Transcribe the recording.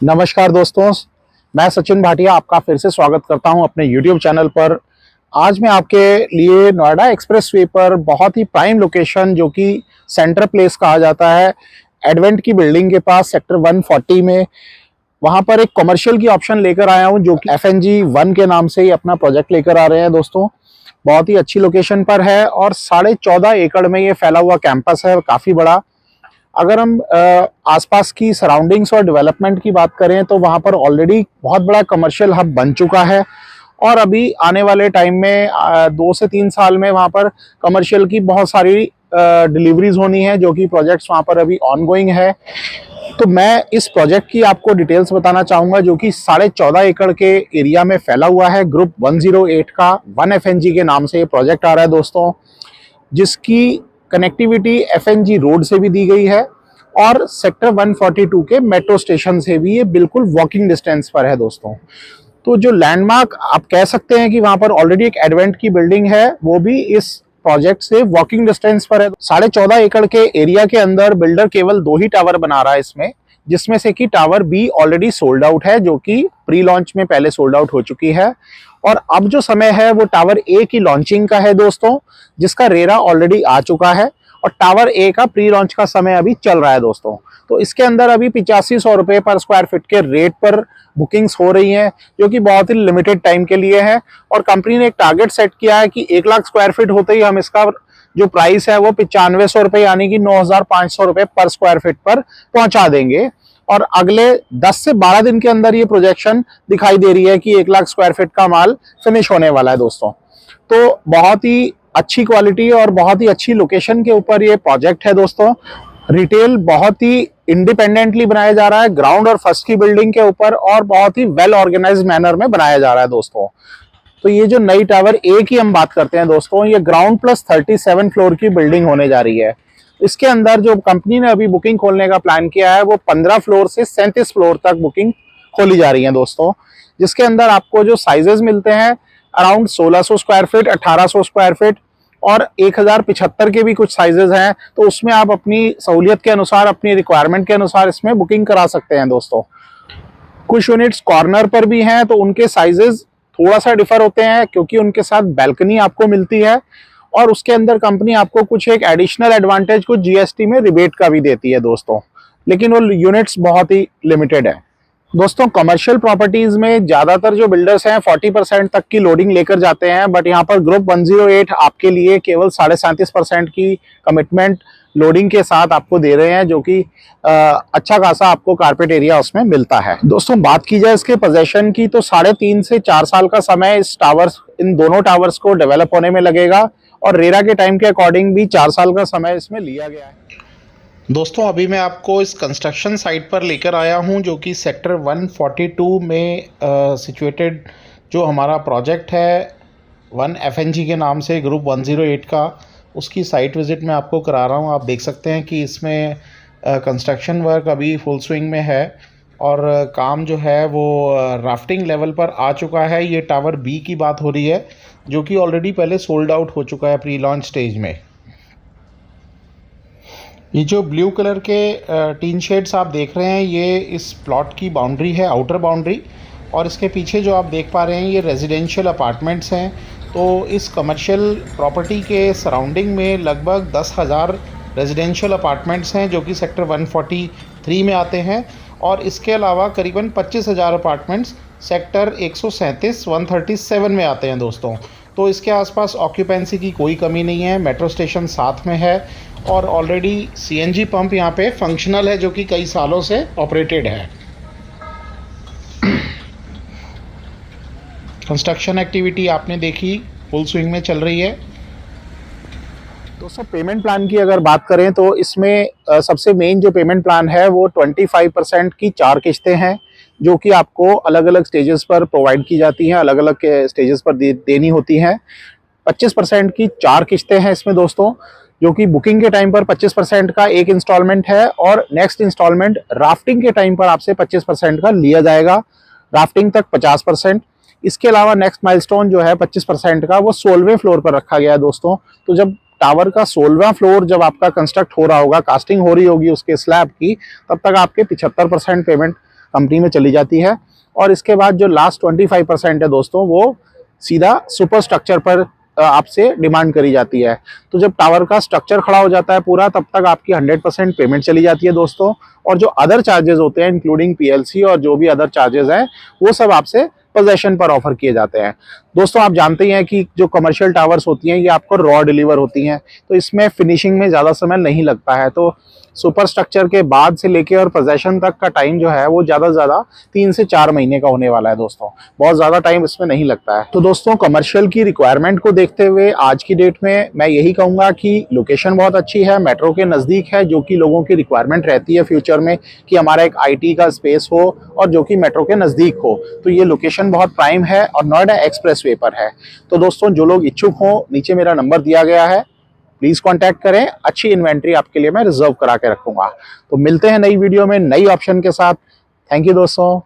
नमस्कार दोस्तों, मैं सचिन भाटिया आपका फिर से स्वागत करता हूं अपने YouTube चैनल पर। आज मैं आपके लिए नोएडा एक्सप्रेसवे पर बहुत ही प्राइम लोकेशन जो कि सेंटर प्लेस कहा जाता है, एडवेंट की बिल्डिंग के पास सेक्टर 140 में, वहां पर एक कमर्शियल की ऑप्शन लेकर आया हूं जो कि FNG 1 के नाम से ही अपना प्रोजेक्ट लेकर आ रहे हैं दोस्तों। बहुत ही अच्छी लोकेशन पर है और 14.5 एकड़ में ये फैला हुआ कैंपस है, काफ़ी बड़ा। अगर हम आसपास की सराउंडिंग्स और डेवलपमेंट की बात करें तो वहाँ पर ऑलरेडी बहुत बड़ा कमर्शियल हब बन चुका है और अभी आने वाले टाइम में 2 से 3 साल में वहाँ पर कमर्शियल की बहुत सारी डिलीवरीज होनी है, जो कि प्रोजेक्ट्स वहाँ पर अभी ऑनगोइंग है। तो मैं इस प्रोजेक्ट की आपको डिटेल्स बताना चाहूँगा, जो कि 14.5 एकड़ के एरिया में फैला हुआ है। ग्रुप 108 का 1FNG के नाम से ये प्रोजेक्ट आ रहा है दोस्तों, जिसकी कनेक्टिविटी FNG रोड से भी दी गई है और सेक्टर 142 के मेट्रो स्टेशन से भी ये बिल्कुल वॉकिंग डिस्टेंस पर है दोस्तों। तो जो लैंडमार्क आप कह सकते हैं कि वहां पर ऑलरेडी एक एडवेंट की बिल्डिंग है, वो भी इस प्रोजेक्ट से वॉकिंग डिस्टेंस पर है। 14.5 एकड़ के एरिया के अंदर बिल्डर केवल 2 ही टावर बना रहा है इसमें, जिसमें से कि tower B already sold out है, जो कि प्री लॉन्च में पहले सोल्ड आउट हो चुकी है। और अब जो समय है वो टावर ए की लॉन्चिंग का है दोस्तों, जिसका रेरा ऑलरेडी आ चुका है और टावर ए का प्री लॉन्च का समय अभी चल रहा है दोस्तों। तो इसके अंदर अभी 8500 रुपये पर स्क्वायर फीट के रेट पर बुकिंग्स हो रही हैं, जो कि बहुत ही लिमिटेड टाइम के लिए है। और कंपनी ने एक टारगेट सेट किया है कि 1 लाख स्क्वायर फीट होते ही हम इसका जो प्राइस है वो 9500 रुपये यानी कि 9500 रुपये पर स्क्वायर फीट पर पहुंचा देंगे। और अगले 10 से 12 दिन के अंदर ये प्रोजेक्शन दिखाई दे रही है कि 1 लाख स्क्वायर फीट का माल फिनिश होने वाला है दोस्तों। तो बहुत ही अच्छी क्वालिटी और बहुत ही अच्छी लोकेशन के ऊपर ये प्रोजेक्ट है दोस्तों। रिटेल बहुत ही इंडिपेंडेंटली बनाया जा रहा है, ग्राउंड और फर्स्ट की बिल्डिंग के ऊपर, और बहुत ही वेल ऑर्गेनाइज्ड मैनर में बनाया जा रहा है दोस्तों। तो ये जो नई टावर ए की हम बात करते हैं दोस्तों, ये ग्राउंड प्लस 37 फ्लोर की बिल्डिंग होने जा रही है। इसके अंदर जो कंपनी ने अभी बुकिंग खोलने का प्लान किया है वो 15 फ्लोर से 37 फ्लोर तक बुकिंग खोली जा रही है दोस्तों, जिसके अंदर आपको जो साइजेस मिलते हैं around 1600 square feet, 1800 square feet और 1075 के भी कुछ साइजेस हैं। तो उसमें आप अपनी सहूलियत के अनुसार, अपनी रिक्वायरमेंट के अनुसार इसमें बुकिंग करा सकते हैं दोस्तों। कुछ यूनिट्स कॉर्नर पर भी हैं, तो उनके साइजेस थोड़ा सा डिफर होते हैं क्योंकि उनके साथ बैल्कनी आपको मिलती है और उसके अंदर कंपनी आपको कुछ एक एडिशनल एडवांटेज कुछ GST में रिबेट का भी देती है दोस्तों, लेकिन वो यूनिट्स बहुत ही लिमिटेड है दोस्तों। कमर्शियल प्रॉपर्टीज में ज्यादातर जो बिल्डर्स हैं 40% तक की लोडिंग लेकर जाते हैं, बट यहाँ पर ग्रुप 108 आपके लिए केवल 37.5% की कमिटमेंट लोडिंग के साथ आपको दे रहे हैं, जो कि अच्छा खासा आपको कारपेट एरिया उसमें मिलता है दोस्तों। बात की जाए इसके पोजेशन की तो 3.5 से 4 साल का समय इन दोनों टावर्स को डेवलप होने में लगेगा और रेरा के टाइम के अकॉर्डिंग भी 4 साल का समय इसमें लिया गया है दोस्तों। अभी मैं आपको इस कंस्ट्रक्शन साइट पर लेकर आया हूं, जो कि सेक्टर 142 में सिचुएटेड जो हमारा प्रोजेक्ट है 1FNG के नाम से, ग्रुप 108 का, उसकी साइट विज़िट मैं आपको करा रहा हूं। आप देख सकते हैं कि इसमें कंस्ट्रक्शन वर्क अभी फुल स्विंग में है और काम जो है वो राफ्टिंग लेवल पर आ चुका है। ये टावर बी की बात हो रही है, जो कि ऑलरेडी पहले सोल्ड आउट हो चुका है प्री लॉन्च स्टेज में। ये जो ब्लू कलर के टीन शेड्स आप देख रहे हैं, ये इस प्लॉट की बाउंड्री है, आउटर बाउंड्री, और इसके पीछे जो आप देख पा रहे हैं ये रेजिडेंशियल अपार्टमेंट्स हैं। तो इस कमर्शियल प्रॉपर्टी के सराउंडिंग में लगभग 10,000 रेजिडेंशियल अपार्टमेंट्स हैं, जो कि सेक्टर 143 में आते हैं, और इसके अलावा करीबन 25,000 अपार्टमेंट्स सेक्टर 137 137 में आते हैं दोस्तों। तो इसके आसपास ऑक्यूपेंसी की कोई कमी नहीं है, मेट्रो स्टेशन साथ में है और ऑलरेडी CNG पंप यहाँ पे फंक्शनल है, जो कि कई सालों से ऑपरेटेड है। कंस्ट्रक्शन एक्टिविटी आपने देखी फुल स्विंग में चल रही है दोस्तों। पेमेंट प्लान की अगर बात करें तो इसमें सबसे मेन जो पेमेंट प्लान है वो 25% की 4 किस्तें हैं, जो कि आपको अलग अलग स्टेजेस पर प्रोवाइड की जाती हैं, अलग अलग स्टेजेस पर देनी होती हैं। 25% की 4 किस्तें हैं इसमें दोस्तों, जो कि बुकिंग के टाइम पर 25% का एक इंस्टॉलमेंट है और नेक्स्ट इंस्टॉलमेंट राफ्टिंग के टाइम पर आपसे 25% का लिया जाएगा, राफ्टिंग तक 50%। इसके अलावा नेक्स्ट माइलस्टोन जो है 25% का, वो 16वें फ्लोर पर रखा गया है दोस्तों। तो जब टावर का 16वां फ्लोर जब आपका कंस्ट्रक्ट हो रहा होगा, कास्टिंग हो रही होगी उसके स्लैब की, तब तक आपके 75% पेमेंट कंपनी में चली जाती है। और इसके बाद जो लास्ट 25% है दोस्तों, वो सीधा सुपर स्ट्रक्चर पर आपसे डिमांड करी जाती है। तो जब टावर का स्ट्रक्चर खड़ा हो जाता है पूरा, तब तक आपकी 100% पेमेंट चली जाती है दोस्तों। और जो अदर चार्जेस होते हैं इंक्लूडिंग पीएलसी और जो भी अदर चार्जेस हैं, वो सब आपसे पोजेशन पर ऑफर किए जाते हैं। दोस्तों आप जानते ही हैं कि जो कमर्शियल टावर्स होती हैं ये आपको रॉ डिलीवर होती हैं, तो इसमें फिनिशिंग में ज़्यादा समय नहीं लगता है। तो सुपर स्ट्रक्चर के बाद से लेके और पोजेशन तक का टाइम जो है वो ज़्यादा से ज़्यादा 3 से 4 महीने का होने वाला है दोस्तों। बहुत ज़्यादा टाइम इसमें नहीं लगता है। तो दोस्तों कमर्शियल की रिक्वायरमेंट को देखते हुए आज की डेट में मैं यही कहूँगा कि लोकेशन बहुत अच्छी है, मेट्रो के नज़दीक है, जो कि लोगों की रिक्वायरमेंट रहती है फ्यूचर में कि हमारा एक IT का स्पेस हो और जो कि मेट्रो के नज़दीक हो। तो ये लोकेशन बहुत प्राइम है और नोएडा एक्सप्रेसवे पर है। तो दोस्तों जो लोग इच्छुक हों, नीचे मेरा नंबर दिया गया है, प्लीज कांटेक्ट करें। अच्छी इन्वेंट्री आपके लिए मैं रिजर्व करा के रखूंगा। तो मिलते हैं नई वीडियो में नई ऑप्शन के साथ। थैंक यू दोस्तों।